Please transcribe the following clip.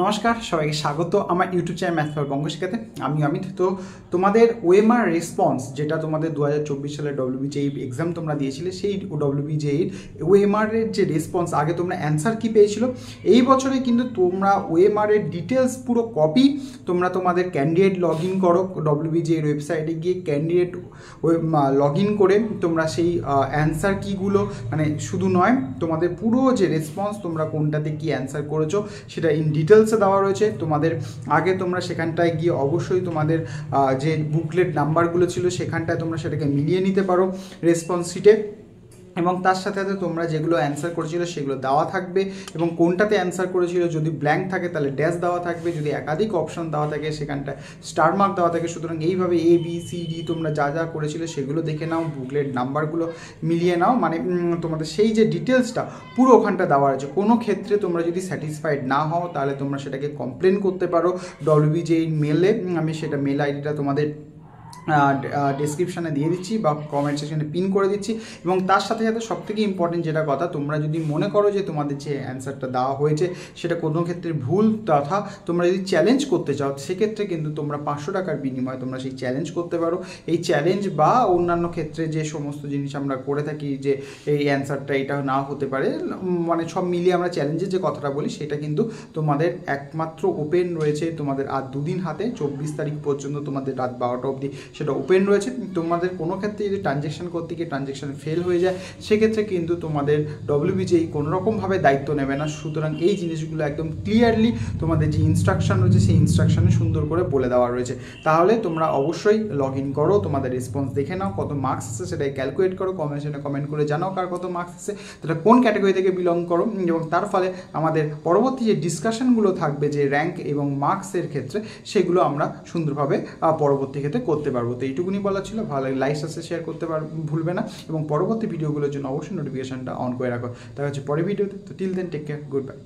নমস্কার, সবাইকে স্বাগত আমার ইউটিউব চ্যানেল ম্যাথ ফর বঙ্গ শিখাতে। আমি অমিত। তো তোমাদের ওএমআর রেসপন্স, যেটা তোমাদের 2024 সালে ডব্লিউবিজেই এক্সাম তোমরা দিয়েছিলে, সেই ডব্লিউবিজেইর ওএমআর এর যে রেসপন্স, আগে তোমরা অ্যান্সার কি পেয়েছিল, এই বছরে কিন্তু তোমরা ওএমআর এর ডিটেলস পুরো কপি তোমরা তোমাদের ক্যান্ডিডেট লগ ইন করো, ডব্লিউবিজেইর ওয়েবসাইটে গিয়ে ক্যান্ডিডেট লগ ইন করে তোমরা সেই অ্যান্সার কিগুলো, মানে শুধু নয়, তোমাদের পুরো যে রেসপন্স তোমরা কোনটাতে কি অ্যান্সার করেছো সেটা ইন ডিটেলসে দেওয়া রয়েছে। তোমাদের আগে তোমরা সেখানটায় গিয়ে অবশ্যই তোমাদের যে বুকলেট নাম্বারগুলো ছিল সেখানটায় তোমরা সেটাকে মিলিয়ে নিতে পারো রেসপন্স শিটে, এবং তার সাথে সাথে তোমরা যেগুলো অ্যান্সার করেছিল সেগুলো দেওয়া থাকবে, এবং কোনটাতে অ্যান্সার করেছিল যদি ব্ল্যাঙ্ক থাকে তাহলে ড্যাশ দেওয়া থাকবে, যদি একাধিক অপশন দেওয়া থাকে সেখানটায় স্টার মার্ক দেওয়া থাকে। সুতরাং এইভাবে এ বি সি ডি তোমরা যা যা করেছিলে সেগুলো দেখে নাও, বুকলেট নাম্বারগুলো মিলিয়ে নাও, মানে তোমাদের সেই যে ডিটেলসটা পুরো ওখানটা দেওয়া আছে। কোনো ক্ষেত্রে তোমরা যদি স্যাটিসফাইড না হও তাহলে তোমরা সেটাকে কমপ্লেন করতে পারো ডব্লিউবিজেই মেলে। আমি সেটা মেল আইডিটা তোমাদের ডেসক্রিপশানে দিয়ে দিচ্ছি বা কমেন্ট সেকশনে পিন করে দিচ্ছি। এবং তার সাথে সাথে সবথেকে ইম্পর্টেন্ট যেটা কথা, তোমরা যদি মনে করো যে তোমাদের যে অ্যান্সারটা দেওয়া হয়েছে সেটা কোনো ক্ষেত্রে ভুল, তথা তোমরা যদি চ্যালেঞ্জ করতে চাও সেক্ষেত্রে কিন্তু তোমরা 500 টাকার বিনিময়ে তোমরা সেই চ্যালেঞ্জ করতে পারো। এই চ্যালেঞ্জ বা অন্যান্য ক্ষেত্রে যে সমস্ত জিনিস আমরা করে থাকি, যে এই অ্যান্সারটা এটা না হতে পারে, মানে সব মিলিয়ে আমরা চ্যালেঞ্জের যে কথাটা বলি সেটা কিন্তু তোমাদের একমাত্র ওপেন রয়েছে তোমাদের আর দুদিন হাতে, 24 তারিখ পর্যন্ত তোমাদের রাত 12টা অবধি সেটা ওপেন রয়েছে। তোমাদের কোনো ক্ষেত্রে যদি ট্রানজ্যাকশান করতে গিয়ে ট্রানজ্যাকশান ফেল হয়ে যায় সেক্ষেত্রে কিন্তু তোমাদের ডব্লিউবিজেই কোনোরকমভাবে দায়িত্ব নেবে না। সুতরাং এই জিনিসগুলো একদম ক্লিয়ারলি তোমাদের যে ইনস্ট্রাকশান রয়েছে সেই ইনস্ট্রাকশানে সুন্দর করে বলে দেওয়া রয়েছে। তাহলে তোমরা অবশ্যই লগ ইন করো, তোমাদের রেসপন্স দেখে নাও, কত মার্কস এসেছে সেটাই ক্যালকুলেট করো, কমেন্টে কমেন্ট করে জানাও কার কত মার্কস এসেছে, তারা কোন ক্যাটাগরি থেকে বিলং করো, এবং তার ফলে আমাদের পরবর্তী যে ডিসকাশনগুলো থাকবে যে র্যাঙ্ক এবং মার্কসের ক্ষেত্রে, সেগুলো আমরা সুন্দরভাবে পরবর্তী ক্ষেত্রে করতে পারবো। তো এইটুকুনি বলা ছিল। ভালো লাগে লাইক সাবস্ক্রাইব শেয়ার করতে ভুলবে না, এবং পরবর্তী ভিডিওগুলোর জন্য অবশ্যই নোটিফিকেশনটা অন করে রাখো। দেখা হচ্ছে পরের ভিডিওতে। তো till then take care, good by.